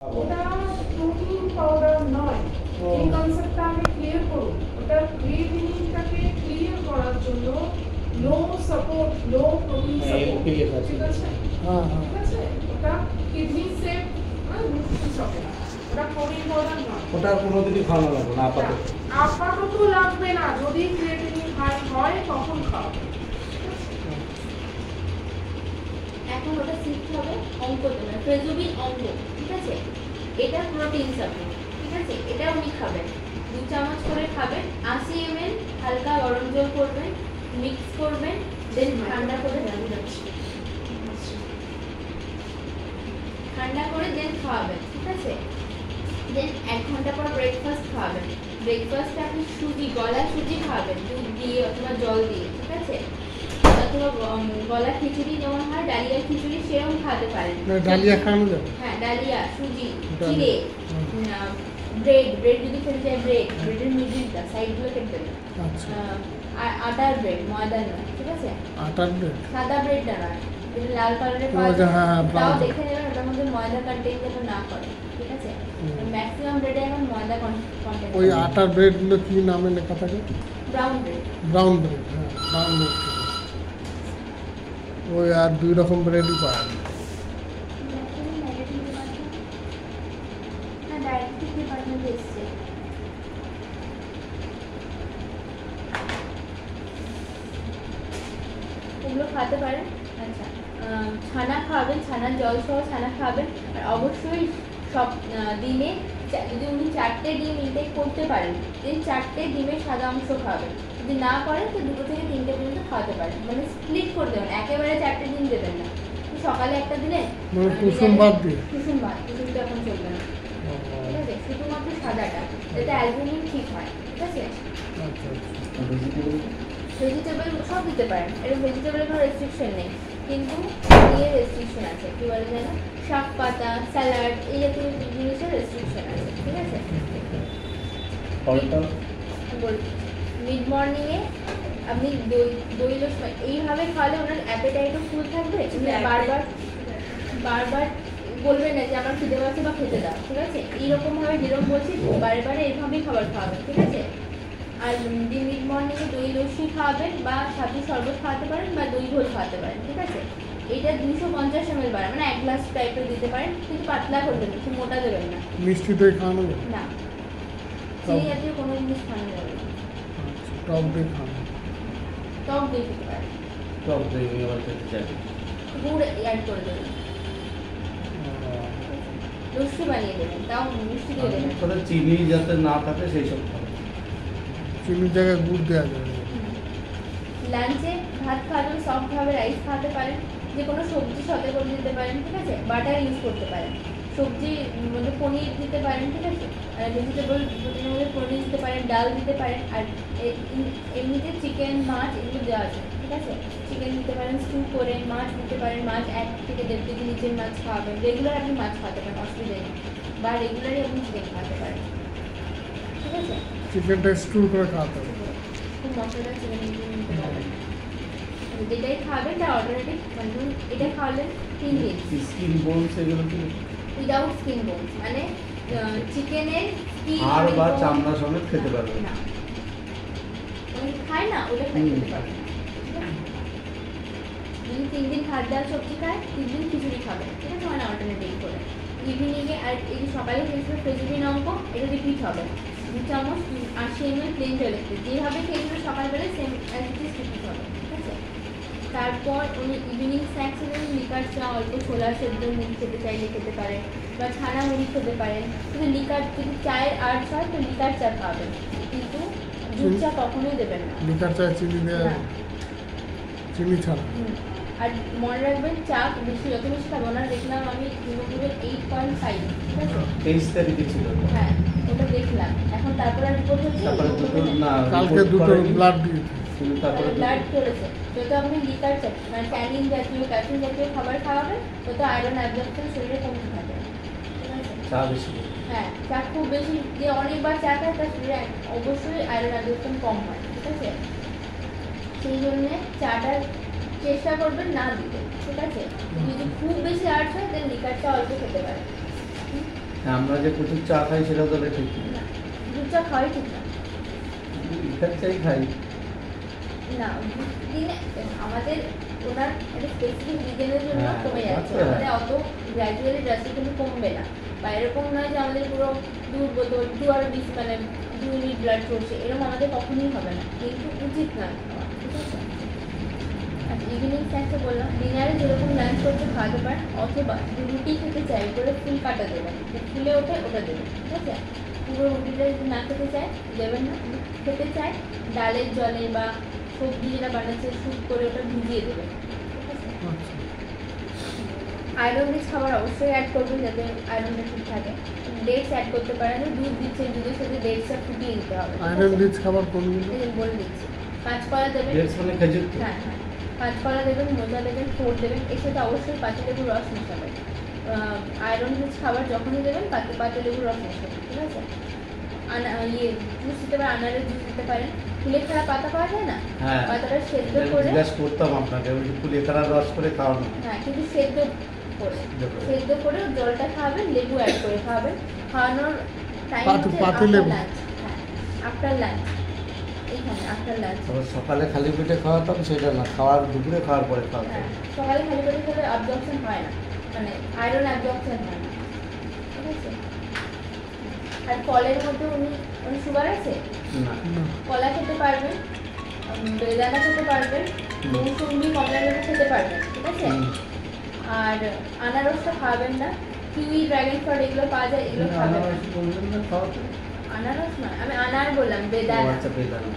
ওটা protein powder নয়, এই কনসেপ্টটা আমি ক্লিয়ার করব। ওটা ক্রিয়েটিনিনটাকে ক্লিয়ার করার জন্য no support, no protein support, ঠিক আছে? ঠিক আছে, ওটা কিডনি সেভ, নিউট্রিশন সাপোর্ট, ওটা প্রোটিন পাউডার নয়। ওটা কোনোদিনই খাওয়ানো লাগবে না আপাতত। আপাতত লাগবে না, যদি ক্রিয়েটিনিন হাই হয় তখন খাওয়াবে। এখন ওটা শিফট হবে অঙ্কতে, মানে ফ্রেজোবিন অঙ্ক, ঠিক আছে? এটা প্রোটিন সাপ্লিমেন্ট, ঠিক আছে? এটা উনি খাবেন, 2 চামচ করে খাবেন, 80 ml হালকা গরম জল করবেন, মিক্স করবেন, দেন ঠান্ডা করে দেন খাওয়াবেন, ঠিক আছে? দেন 1 ঘন্টা পর ব্রেকফাস্ট খাওয়াবেন। ব্রেকফাস্টে আপনি সুজি, গলা সুজি খাওয়াবেন, দুধ দিয়ে অথবা জল দিয়ে, ঠিক আছে? অথবা গলা খিচুড়ি যেমন হয়, ডালিয়া খিচুড়ি, সেরকম খাওয়াতে পারেন। ডালিয়া খাওয়ানো যাবে? হ্যাঁ, ডালিয়া, সুজি, চিড়ে, ব্রেড যদি খেতে চায়, ব্রেডের মিডিলটা সাইডগুলো কেটে দেবেন। আচ্ছা, আটার ব্রেড, ময়দার নয়, ঠিক আছে? আটার ব্রেড? সাদা ব্রেডটা নয়, যেটা লাল কালারের পাওয়া যায়, তাও দেখে নেবেন ওটার মধ্যে ময়দা কন্টেন্ট যেন না করে, ঠিক আছে? ম্যাক্সিমাম ব্রেডে এখন ময়দা কন্টেন্ট। ওই আটার ব্রেডগুলো কি নামে লেখা থাকে? Brown bread. ব্রাউন ব্রেড, হ্যাঁ, ব্রাউন ব্রেড। ওই আর 2 রকম ব্রেডই পাওয়া যায়। হ্যাঁ, ডায়াবেটিক ডিপার্টমেন্টে এসছে। এগুলো খাওয়াতে পারেন। আচ্ছা, ছানা খাওয়াবেন, ছানার জল সহ ছানা খাওয়াবেন। আর অবশ্যই সব দিনে যদি উনি 4টে ডিম ইনটেক করতে পারেন, দেন 4টে ডিমের সাদা অংশ খাওয়াবেন। যদি না করেন তো 2 থেকে 3টে পর্যন্ত খাওয়াতে পারেন, মানে স্প্লিট করে দেবেন, একেবারে 4টে ডিম দেবেন না। সকালে একটা দিলেন, কুসুম বাদ দিয়ে? কুসুম বাদ, কুসুমটা এখন চলবে না, ঠিক আছে? শুধুমাত্র সাদাটা, যাতে অ্যালবুমিন ঠিক হয়, ঠিক আছে? আচ্ছা, ভেজিটেবল সব দিতে পারেন, এর ভেজিটেবলের কোনো রেস্ট্রিকশন নেই, কিন্তু ইয়ে রেস্ট্রিকশন আছে, কি বলে যেন, শাক পাতা, স্যালাড, এই জাতীয় জিনিসের রেস্ট্রিকশন আছে, ঠিক আছে? মিড মর্নিংয়ে আপনি দই লস্যি এইভাবে খাওয়ালে ওনার অ্যাপেটাইটও ফুল থাকবে, বারবার বলবেন না যে আমার খিদে পাচ্ছে বা খেতে দাও, ঠিক আছে? এইরকমভাবে যেরকম বলছি বারে বারে এইভাবেই খাবার খাওয়াবেন, ঠিক আছে? আর মিড মর্নিংয়ে দই লস্যি খাওয়াবেন, বা সাথে শরবত খাওয়াতে পারেন, বা দই ঘোল খাওয়াতে পারেন, ঠিক আছে? এটা 250 ml বাড়া, মানে 1 গ্লাস টাইপের দিতে পারেন, কিন্তু পাতলা করে দেবেন, একটু মোটা দেবেন না। মিষ্টি দই খাওয়ানো যাবে না, সেই জাতীয় কোনো জিনিস খাওয়ানো যাবে না। আচ্ছা, টক দই খাওয়ানো? টক দই খেতে পারেন, টক দই আমি আবার খেতে চাই। গুড় অ্যাড করে দেবেন, লস্যি বানিয়ে দেবেন, তাও মিষ্টি দিয়ে দেবেন। তবে চিনি যাতে না থাকে সেই সব খাবার। চিনির জায়গায় গুড় দেওয়া যাবে? লাঞ্চে ভাত খাওয়াতে, সফটভাবে রাইস খাওয়াতে পারেন, যে কোনো সবজি সাথে করে দিতে পারেন, ঠিক আছে? বাটার ইউজ করতে পারেন, সবজি মধ্যে পনির দিতে পারেন, ঠিক আছে? আর ভেজিটেবল প্রোটিনের মধ্যে পনির দিতে পারেন, ডাল দিতে পারেন, আর এমনিতে চিকেন, মাছ এগুলো দেওয়া আছে, ঠিক আছে? চিকেন দিতে পারেন স্টু করে, মাছ দিতে পারেন, মাছ 1 থেকে 1.5 কেজি নিচের মাছ খাওয়াবেন। রেগুলার আপনি মাছ খাওয়াতে পারেন, অসুবিধা নেই, বা রেগুলারই আপনি চিকেন খাওয়াতে পারেন, ঠিক আছে? চিকেনটা স্টু করে খাওয়াতে হবে? খুব মশলাটা চিকেন নিতে পারবেন, যেটাই খাবেন তার অল্টারনেটিভ, মানে এটা খাওয়ালেন 3 দিন। স্কিন বোনস এগুলো কি? উইদাউট স্কিন বোনস, মানে চিকেনের স্কিন আর বা চামড়া সমেত খেতে পারবে না, ওই খায় না, ওটা খেতে পারবে না। যদি 3 দিন ভাত ডাল সবজি খায়, 3 দিন খিচুড়ি খাবে, ঠিক আছে? মানে অল্টারনেটিভ করে ইভিনিংয়ে। আর এই যে সকালে খেয়েছিল ফ্রেজোবিন অঙ্ক, এটা রিপিট হবে, 2 চামচ 80 ml প্লেন জলে, যেভাবে খেয়েছিল সকালবেলায় same as it is repeat হবে, ঠিক আছে? তারপর উনি ইভিনিং স্ন্যাক্স হিসেবে লিকার চা, অল্প ছোলা সেদ্ধ মুড়ি খেতে চাইলে খেতে পারেন, বা ছানা মুড়ি খেতে পারেন। কিন্তু লিকার, যদি চায়ের আর্টস হয় তো লিকার চা খাবেন, কিন্তু দুধ চা কখনোই দেবেন না। লিকার চায় চিনি দেওয়া? চিনি ছাড়া? আর মনে রাখবেন, চা বেশি, যত বেশি খাবো, ওনার দেখলাম আমি হিমোগ্লোবিন 8.5, ঠিক আছে? 23 তারিখে ছিল। হ্যাঁ, ওটা দেখলাম। এখন তারপরে রিপোর্ট হচ্ছে, তারপরে দুটো না, কালকে দুটো ব্লাড দিয়ে তারপরে ব্লাড চলেছে। যত আপনি লিকার চা, মানে ট্যানিন জাতীয়, ক্যাফিন জাতীয় খাবার খাওয়াবেন, তত আয়রন অ্যাবজর্পশন শরীরে কমতে থাকে, ঠিক আছে? চা বেশি। হ্যাঁ, চা খুব বেশি, যে অনেকবার চা খায় তার শরীরে অবশ্যই আয়রন অ্যাবজর্পশন কম হয়, ঠিক আছে? সেই জন্যে চাটা চেষ্টা করবেন না দিতে, ঠিক আছে? যদি খুব বেশি আর্টস হয়, দেন লিকারটা অল্প খেতে পারে। আমরা যে প্রচুর চা খাই সেটা তো ঠিক না, দুধ চা খাওয়াই ঠিক না। লিকার চাই খাই। না, দিনে আমাদের ওনার একটা স্পেসিফিক রিজনের জন্য হ্যাঁ, কমে যাচ্ছে, আচ্ছা। আমাদের অত গ্র্যাজুয়ালি ড্রাস্টিক্যালি কমবে না, বা এরকম নয় যে আমাদের পুরো 2 বোতল 2 আর 20 মানে 2 ইউনিট ব্লাড চলছে, এরকম আমাদের কখনোই হবে না, কিন্তু উচিত নয় খাওয়া, ঠিক আছে। আর ইভিনিং স্ন্যাক্সে বললাম, ডিনারে যেরকম লাঞ্চ করতে খাওয়াতে পারেন, অথবা রুটি খেতে চাই করে ফুল কাটা দেবেন, ফুলে ওঠে ওটা দেবেন, ঠিক আছে। পুরো রুটিটা যদি না খেতে চায় দেবেন না, খেতে চায় ডালের জলে বা সবজি যেটা বানাচ্ছে স্যুপ করে ওটা ভিজিয়ে দেবেন, ঠিক আছে। আচ্ছা। আয়রন রিচ খাবার অবশ্যই অ্যাড করবেন যাতে আয়রনটা ঠিক থাকে। ডেটস অ্যাড করতে পারেন, দুধ দিচ্ছেন, দুধের সাথে ডেটসটা ফুটিয়ে দিতে হবে, আয়রন রিচ খাবার কোনগুলো? এই যে বলে দিচ্ছি। কাঁচকলা দেবেন, ডেটস মানে খেজুর তো? হ্যাঁ হ্যাঁ, কাঁচকলা দেবেন, মোজা দেবেন, ফোড় দেবেন, এর সাথে অবশ্যই পাতিলেবুর রস মেশাবেন। আয়রন রিচ খাবার যখনই দেবেন পাতিলেবুর রস মেশাবেন, ঠিক আছে। জুস দিতে পারেন, আনারের জুস দিতে পারেন, কুলেখাড়া পাতা পাওয়া যায় না, হ্যাঁ, পাতাটা সেদ্ধ এটা করে, জিজ্ঞাসা করতাম আপনাকে, ওই কুলেখাড়ার রস করে খাওয়ানো। হ্যাঁ কিন্তু সেদ্ধ করে, সেদ্ধ করে। সেদ্ধ করে জলটা খাওয়াবেন, লেবু অ্যাড করে খাওয়াবেন। খাওয়ানোর টাইম পাতিলেবু। লাঞ্চ, হ্যাঁ আফটার লাঞ্চ, এইখানে আফটার লাঞ্চ। তারপর সকালে খালি পেটে খাওয়াতাম, সেটা না, খাওয়ার দুপুরে খাওয়ার পরে খাওয়াতাম। হ্যাঁ, সকালে খালি পেটে খেলে অ্যাবজর্পশন হয় না, মানে আয়রন অ্যাবজর্পশন হয় না, ঠিক আছে। আর ফলের মধ্যে উনি সুগার আছে, না, কলা খেতে পারবেন, বেদানা খেতে পারবেন, মৌসুম্বি কমলা লেবু খেতে পারবেন, ঠিক আছে। হুম। আর আনারসটা খাওয়াবেন না, কিউই, ড্রাগন ফ্রুট এগুলো পাওয়া যায়, এগুলো খাবেন না। আনারস বললেন না খাওয়াতে? আনারস নয়, আমি আনার বললাম, ও বেদানা। আচ্ছা, বেদানা।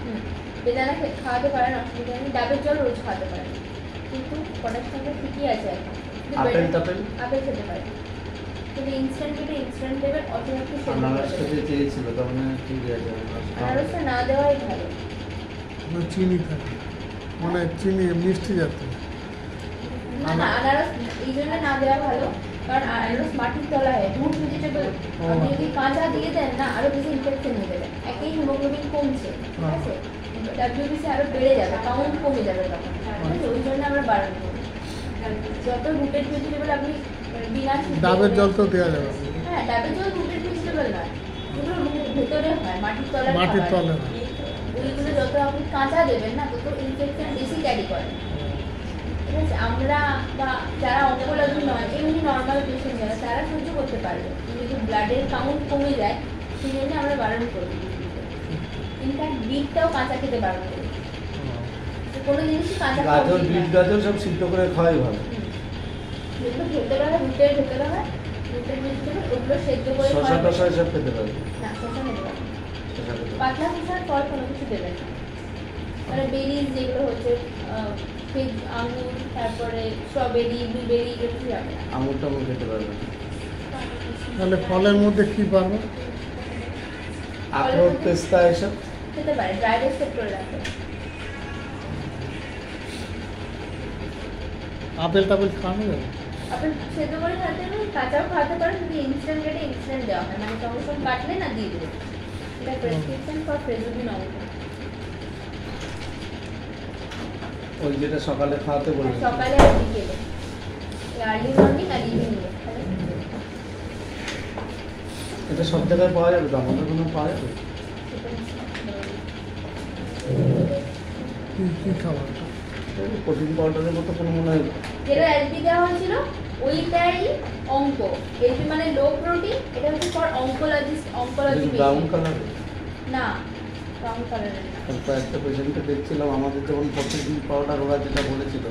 বেদানা খাওয়াতে পারেন, অসুবিধা নেই। ডাবের জল রোজ খাওয়াতে পারেন, কিন্তু পটাশিয়ামটা ঠিকই আছে এখন। কিন্তু আপেল টাপেল? আপেল খেতে পারেন, কিন্তু ইনস্ট্যান্ট খেতে ইনস্ট্যান্ট দেবেন, অথবা একটু সেদ্ধ করে আনারস দেবেন। খেতে চেয়েছিল, তার মানে ঠিকই আছে, আনারস খাওয়া। আনারসটা না দেওয়াই ভালো। মানে চিনি থাকে, মানে চিনি মিষ্টি জাতীয়। না না, আনারস এই জন্য না দেওয়া ভালো, কারণ আনারস মাটির তলায় হয়, রুট ভেজিটেবল, আপনি যদি কাঁচা দিয়ে দেন না আরো বেশি ইনফেকশন হয়ে যাবে। একই হিমোগ্লোবিন কমছে, ঠিক আছে, ডাব্লিউবিসি আরো বেড়ে যাবে, কাউন্ট কমে যাবে তখন, ঠিক আছে, ওই জন্য আমরা বারণ করি। যত রুটেড ভেজিটেবল আপনি বিনা ডাবের জল তো দেওয়া যাবে না। হ্যাঁ, ডাবের জল রুটেড ভেজিটেবল নয়, ওগুলো রুটের ভেতরে হয়, মাটির তলায় মাটির খাবার। তলে। ওইগুলো যত আপনি কাঁচা দেবেন না তত ইনফেকশন বেশি ক্যারি করে, ঠিক আছে। আমরা বা যারা অঙ্কোলজি নয়, এমনি নর্মাল পেশেন্ট যারা, তারা সহ্য করতে পারবে, কিন্তু ব্লাডের কাউন্ট কমে যায়, সেই জন্য আমরা বারণ করি। ইনফ্যাক্ট বিটটাও কাঁচা খেতে বারণ করি, তো কোনো জিনিসই কাঁচা খাওয়া গাজর, উচিত বিট নয়। গাজর সব সিদ্ধ করে খাওয়াই ভালো। যেগুলো ভেতরে হয়, রুটের ভেতরে হয়, রুটের ভেতরে ওগুলো সেদ্ধ করে শশা খাওয়া টশা ভালো। সব খেতে পারবে। না, শসা খেতে পারে না। শশা খেতে পারবে। পাতলা খোসার ফল কোনো কিছু দেবেন না, মানে বেরিজ যেগুলো হচ্ছে আঙুর, তারপরে স্ট্রবেরি, ব্লুবেরি, এগুলো কিছু যাবে না। আঙুর টাঙুর খেতে পারবে না। তাহলে ফলের মধ্যে কি পারবো? আখরোট, পেস্তা এসব খেতে পারে, ড্রাই রোস্টেড করে রাখবে। আপেল টাপেল খাওয়ানো যাবে? আপনি সেদ্ধ করে খাওয়াতে পারেন, কাঁচাও খাওয়াতে পারেন, যদি ইনস্ট্যান্ট গেটে ইনস্ট্যান্ট দেওয়া হয়, মানে সঙ্গে সঙ্গে কাটলে না দিয়ে দেবে। এটা প্রেসক্রিপশন ফর ফ্রেজুবিন অঙ্ক, ওই যেটা সকালে খাওয়াতে বললেন। সকালে আর বিকেলে, আর্লি মর্নিং আর ইভিনিংয়ে। এটা সব জায়গায় পাওয়া যাবে তো, আমাদের কোনো পাওয়া যাবে? কি খাবার? প্রোটিন পাউডারের মতো কোনো মনে হয়। যেটা এলপি দেওয়া হয়েছিল ওইটাই অঙ্ক। এলপি মানে লো প্রোটিন, এটা হচ্ছে for oncologist, oncology brown colour. না, ব্রাউন কালারের না। কয়েকটা পেশেন্টকে দেখছিলাম, আমাদের যেমন প্রোটিন পাউডার ওরা যেটা বলেছিল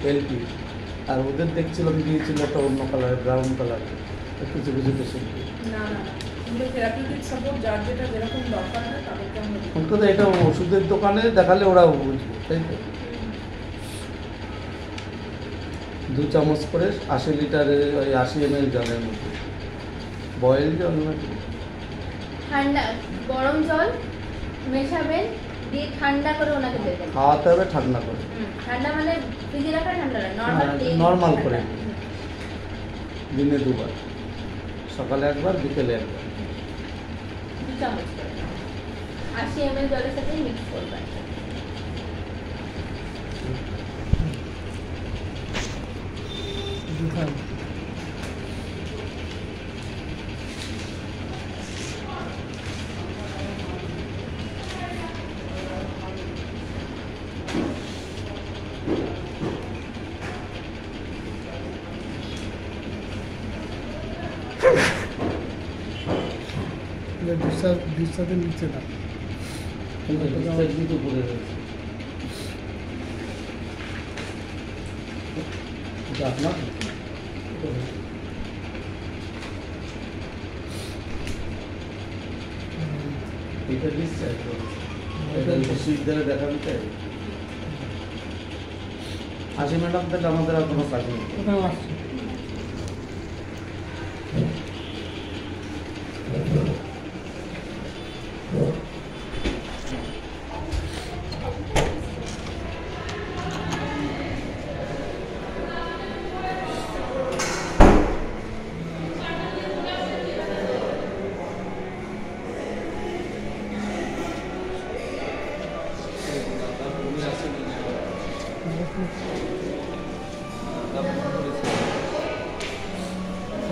এলপি, আর ওদের দেখছিলাম দিয়েছিল একটা অন্য কালারের, ব্রাউন কালার, কিছু কিছু পেশেন্ট। না না, আমরা থেরাপিউটিক সাপোর্ট যার যেটা যেরকম দরকার হয় তাদেরকে আমরা দিই। অন্তত এটা ওষুধের দোকানে দেখালে ওরা বুঝবে, তাই তো। 2 চামচ করে 80 লিটারের ওই 80 ml জলের মধ্যে, বয়েল জল নাকি? ঠান্ডা গরম জল মেশাবেন, দিয়ে ঠান্ডা করে ওনাকে দেবেন। খাওয়াতে হবে ঠান্ডা করে। ঠান্ডা মানে ফ্রিজে রাখা ঠান্ডা না, নর্মাল হ্যাঁ, normal করে। দিনে 2 বার, সকালে একবার, বিকেলে একবার। 2 চামচ করে 80 ml জলের সাথে মিক্স করবেন। ডিসচার্জের নিচে না। কিন্তু discharge কিন্তু পড়ে রয়েছে। এটা আপনার? এটা discharge করেছে। এটা বিশ্ববিদ্যালয়ে দেখাতে চাই। আসি ম্যাডাম, তাহলে আমাদের আর কোনো কাজ নেই। কোথাও আসছে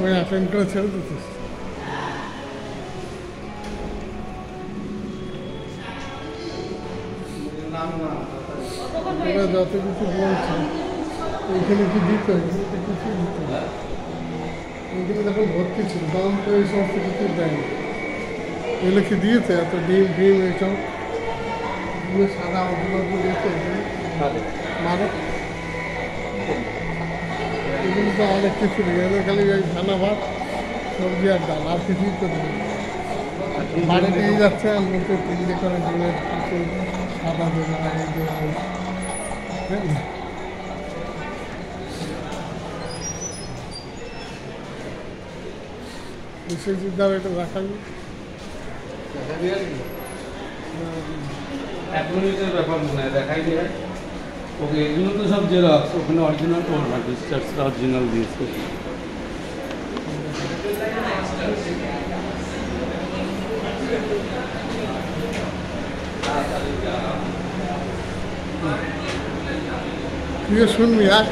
ওই অ্যাটেন্ড করে ছেড়ে দিতেছ। ওরা যত কিছু বলছে ওইখানে কি দিত, এখানে তো কিছুই দিত না। ওইখানে যখন ভর্তি ছিল তখন তো এই সমস্ত কিছু দেয়নি। এগুলো কি দিয়েছে এত ডিম ডিম এইসব এগুলো সাদা ওগুলো দিয়েছে এখানে মানে এগুলো তো অনেক কিছু নেই। এগুলো খালি ওই খানা ভাত সবজি আর ডাল, আর কিছুই তো নেই। বাড়ি দিয়ে যাচ্ছে আর লোকে তিনটে করে ডিমের কিছু সাদা দেবে আর এই দেবে ওই। হ্যাঁ বিশ্বজিৎ দ্বারা এটা রাখাবি। এক মিনিটের ব্যাপার মনে হয়, দেখাই দিয়ে ওকে। এগুলো তো সব জেরক্স, ওখানে অরিজিনাল তো না, ডিসচার্জটা অরিজিনাল দিয়েছে। তুইও শুনবি আর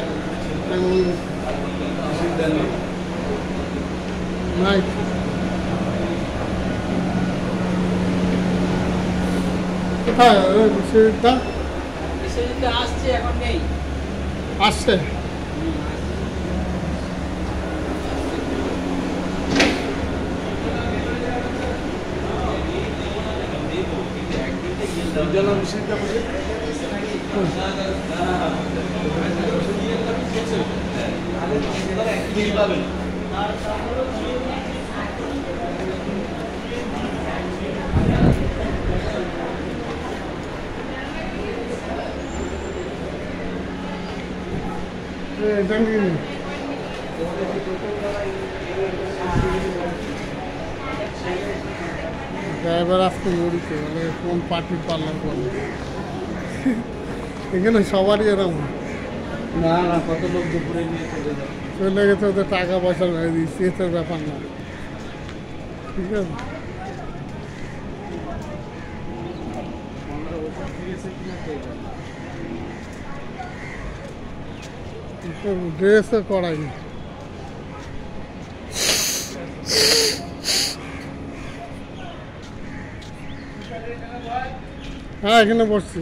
নাই কোথায় বিশ্বজিৎটা আসছে, এখন নেই। আসছে? এটা নিয়ে নি। ড্রাইভার আজকে মরিছে, মানে কোন পার্টির পার্লার করে। এখানে সবারই এরকম না না, কত লোক দুপুরে নিয়ে চলে যাবে। চলে গেছে, ওদের টাকা পয়সা মেরে দিচ্ছি, এটার ব্যাপার না। ঠিক আছে, ড্রেসও করাইনি। হ্যাঁ এখানে বসছি।